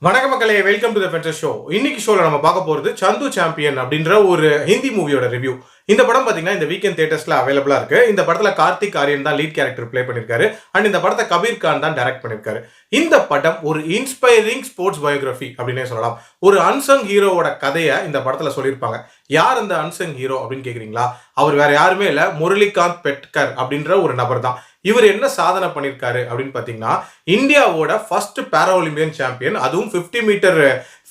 வணக்கம் மக்களே, welcome to the fences show. இன்னைக்கு ஷோல நம்ம பார்க்க போறது சந்து சாம்பியன் அப்படின்ற ஒரு ஹிந்தி மூவியோட ரிவ்யூ. இந்த படம் பாத்தீங்கன்னா இந்த வீக்கெண்ட் தியேட்டர்ஸ்ல அவைலபிளா இருக்கு. இந்த படத்துல கார்த்திக் ஆரியன் தான் லீட் கேரக்டர் ப்ளே பண்ணிருக்காரு. அண்ட் இந்த படத்தை கபீர் கான் தான் டைரக்ட் பண்ணிருக்காரு. இந்த படம் ஒரு இன்ஸ்பைரிங் ஸ்போர்ட்ஸ் பயோகிராஃபி அப்படின்னே சொல்லலாம். ஒரு அன்சங் ஹீரோவோட கதையை இந்த படத்துல சொல்லியிருப்பாங்க. யார் அந்த அன்சங் ஹீரோ அப்படின்னு கேக்குறீங்களா? அவர் வேற யாருமே இல்ல, முரளிகாந்த் பெட்கர் அப்படின்ற ஒரு நபர் தான். இவர் என்ன சாதனை பண்ணிருக்காரு அப்படின்னு பாத்தீங்கன்னா, இந்தியாவோட ஃபர்ஸ்ட் பாரா ஒலிம்பியன் சாம்பியன், அதுவும் 50 மீட்டர்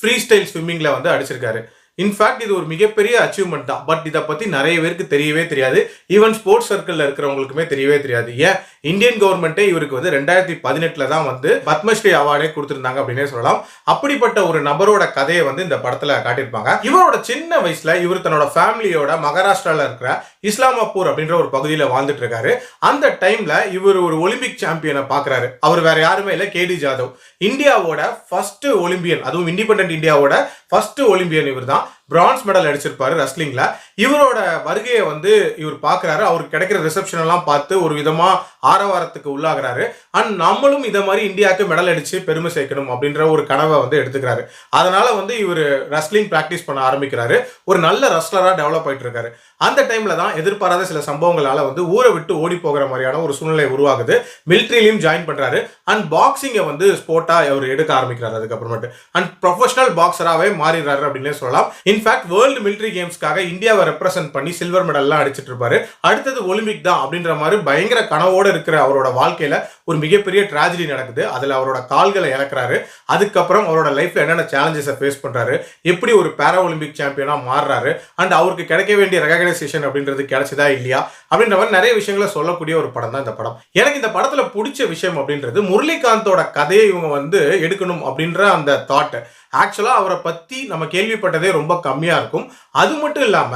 ஃப்ரீ ஸ்டைல் ஸ்விம்மிங்ல வந்து அடிச்சிருக்காரு. இன்ஃபேக்ட் இது ஒரு மிகப்பெரிய அச்சீவ்மெண்ட் தான். பட் இதை பத்தி நிறைய பேருக்கு தெரியவே தெரியாது. ஈவன் ஸ்போர்ட்ஸ் சர்க்கிள்ல இருக்கிறவங்களுக்குமே தெரியவே தெரியாது. ஏன் இந்தியன் கவர்மெண்ட்டே இவருக்கு வந்து 2018 தான் வந்து பத்மஸ்ரீ அவார்டே கொடுத்திருந்தாங்க அப்படின்னே சொல்லலாம். அப்படிப்பட்ட ஒரு நபரோட கதையை வந்து இந்த படத்துல காட்டியிருப்பாங்க. இவரோட சின்ன வயசுல இவர் தன்னோட ஃபேமிலியோட மகாராஷ்டிரால இருக்கிற இஸ்லாமாப்பூர் அப்படின்ற ஒரு பகுதியில் வாழ்ந்துட்டு இருக்காரு. அந்த டைம்ல இவர் ஒரு ஒலிம்பிக் சாம்பியனை பாக்குறாரு. அவர் வேற யாருமே இல்ல, கேடி ஜாதவ். இந்தியாவோட ஃபர்ஸ்ட் ஒலிம்பியன், அதுவும் இண்டிபெண்டன்ட் இந்தியாவோட ஃபர்ஸ்ட் ஒலிம்பியன் இவர் தான். பிரான்ஸ் மெடல் அடிச்சிருப்பாரு ரெஸ்லிங்ல. இவரோட வருகையை வந்து இவர் பாக்குறாரு. அவருக்கு கிடைக்கிற ரிசப்ஷன் எல்லாம் பார்த்து ஒரு விதமா ஆரவாரத்துக்கு உள்ளாகிறாரு. அண்ட் நம்மளும் இதை மாதிரி இந்தியாவுக்கு மெடல் அடிச்சு பெருமை சேர்க்கணும் அப்படின்ற ஒரு கனவை வந்து எடுத்துக்கிறாரு. அதனால வந்து இவர் ரெஸ்லிங் பிராக்டிஸ் பண்ண ஆரம்பிக்கிறாரு. ஒரு நல்ல ரெஸ்லரா டெவலப் ஆயிட்டு இருக்காரு. அந்த டைம்ல தான் எதிர்பாராத சில சம்பவங்களால வந்து ஊரை விட்டு ஓடி போகிற மாதிரியான ஒரு சூழ்நிலை உருவாகுது. மிலிட்ரியிலையும் ஜாயின் பண்றாரு. அண்ட் பாக்ஸிங்கை வந்து ஸ்போர்ட்டா அவர் எடுக்க ஆரம்பிக்கிறாரு. அதுக்கப்புறமேட்டு அண்ட் ப்ரொஃபஷனல் பாக்ஸராகவே மாறிடுறாரு அப்படின்னே சொல்லலாம். இன்ஃபேக்ட் வேர்ல்டு மிலிட்ரி கேம்ஸ்க்காக இந்தியாவை ரெப்ரசென்ட் பண்ணி சில்வர் மெடல்லாம் அடிச்சிட்டு இருப்பாரு. அடுத்தது ஒலிம்பிக் தான் அப்படின்ற மாதிரி பயங்கர கனவோட இருக்கிற அவரோட வாழ்க்கையில ஒரு மிகப்பெரிய டிராஜடி நடக்குது. அதுல அவரோட கால்களை இழக்கிறாரு. அதுக்கப்புறம் அவரோட லைஃப்ல என்னென்ன சேலஞ்சஸை ஃபேஸ் பண்றாரு, எப்படி ஒரு பாரா ஒலிம்பிக் சாம்பியனா மாறுறாரு, அண்ட் அவருக்கு கிடைக்க வேண்டிய ரெகக்னைசேஷன் அப்படின்றது கிடைச்சதா இல்லையா அப்படின்ற மாதிரி நிறைய விஷயங்களை சொல்லக்கூடிய ஒரு படம் தான் இந்த படம். எனக்கு இந்த படத்துல பிடிச்ச விஷயம் அப்படின்றது முரளிகாந்தோட கதையை இவங்க வந்து எடுக்கணும் அப்படின்ற அந்த தாட். ஆக்சுவலா அவரை பத்தி நம்ம கேள்விப்பட்டதே ரொம்ப கம்மியா இருக்கும். அது மட்டும் இல்லாம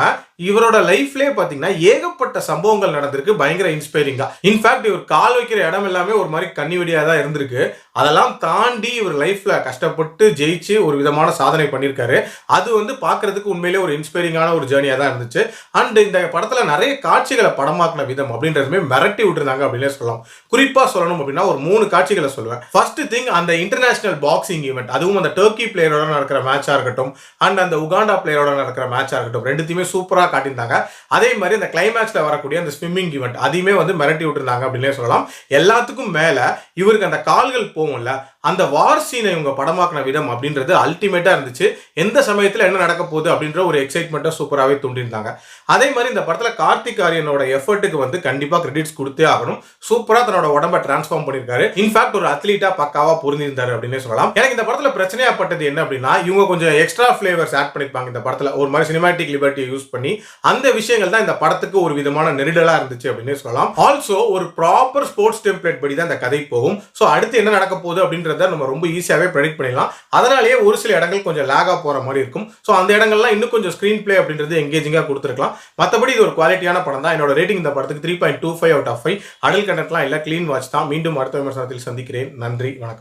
இவரோட லைஃப்லயே பாத்தீங்கன்னா ஏகப்பட்ட சம்பவங்கள் நடந்திருக்கு, பயங்கர இன்ஸ்பைரிங்கா. இன்ஃபேக்ட் இவர் கால் வைக்கிற இடம் எல்லாமே ஒரு மாதிரி கன்னிவெடியா தான் இருந்திருக்கு. அதெல்லாம் தாண்டி இவர் லைஃப்ல கஷ்டப்பட்டு ஜெயிச்சு ஒரு விதமான சாதனை பண்ணியிருக்காரு. அது வந்து பாக்குறதுக்கு உண்மையிலே ஒரு இன்ஸ்பைரிங்கான ஒரு ஜேர்னியா தான் இருந்துச்சு. அண்ட் இந்த படத்துல நிறைய காட்சிகளை படமாக்கின விதம் அப்படின்றதுமே மிரட்டி விட்டுருந்தாங்க அப்படின்னே சொல்லலாம். குறிப்பா சொல்லணும் அப்படின்னா ஒரு 3 காட்சிகளை சொல்லுவேன். ஃபர்ஸ்ட் திங், அந்த இன்டர்நேஷனல் பாக்ஸிங் ஈவெண்ட், அதுவும் அந்த டர்க்கி பிளேயரோட நடக்கிற மேட்சா இருக்கட்டும் அண்ட் அந்த உகாண்டா பிளேயரோட நடக்கிற மேட்சா இருக்கட்டும், ரெண்டுத்தையுமே சூப்பரா காட்டியிருந்தாங்க. அதே மாதிரி அந்த கிளைமேக்ஸ்ல வரக்கூடிய அந்த ஸ்விம்மிங் ஈவெண்ட் அதையுமே வந்து மிரட்டி விட்டுருந்தாங்க அப்படின்னே சொல்லலாம். எல்லாத்துக்கும் மேல இவருக்கு அந்த கால்கள் போகும்ல, அந்த வார் சீனை இவங்க படமாக்கின விதம் அப்படின்றது அல்டிமேட்டா இருந்துச்சு. எந்த சமயத்துல என்ன நடக்க போகுது அப்படின்ற ஒரு எக்ஸைட்மெண்ட்டை சூப்பராகவே தூண்டிருந்தாங்க. அதே மாதிரி இந்த படத்துல கார்த்திக் ஆரியனோட எஃபர்ட்டுக்கு வந்து கண்டிப்பா கிரெடிட்ஸ் கொடுத்தே ஆகணும். சூப்பரா தன்னோட உடம்பை டிரான்ஸ்ஃபார்ம் பண்ணிருக்காரு. இன்ஃபேக்ட் ஒரு அத்லீட்டா பக்காவா பொருந்திருந்தாரு அப்படின்னே சொல்லலாம். எனக்கு இந்த படத்துல பிரச்சனையாப்பட்டது என்ன அப்படின்னா, இவங்க கொஞ்சம் எக்ஸ்ட்ரா ஃபிளேவர்ஸ் ஆட் பண்ணிருப்பாங்க இந்த படத்துல. ஒரு மாதிரி சினிமாட்டிக் லிபர்ட்டியை யூஸ் பண்ணி அந்த விஷயங்கள் தான் இந்த படத்துக்கு ஒரு விதமான நெருடலா இருந்துச்சு அப்படின்னே சொல்லலாம். ஆல்சோ ஒரு ப்ராப்பர் ஸ்போர்ட்ஸ் டெம்ப்ளேட் படி தான் இந்த கதை போகும். ஸோ அடுத்து என்ன நடக்க போகுது அப்படின்றத நம்ம ரொம்ப ஈஸியாவே ப்ரெடிக்ட் பண்ணிடலாம். அதனாலேயே ஒரு சில இடங்கள் கொஞ்சம் லேகா போற மாதிரி இருக்கும். ஸோ அந்த இடங்கள்லாம் இன்னும் கொஞ்சம் ஸ்கிரீன் பிளே அப்படின்றது எங்கேஜிங்கா கொடுத்துருக்கலாம். மற்றபடி இது ஒரு குவாலிட்டியான படம் தான். என்னோட ரேட்டிங் இந்த படத்துக்கு 3.25 out of 5. அடல் கண்டென்ட்லாம் இல்ல, கிளீன் வாட்ச் தான். மீண்டும் அடுத்த விமர்சனத்தில் சந்திக்கிறேன். நன்றி, வணக்கம்.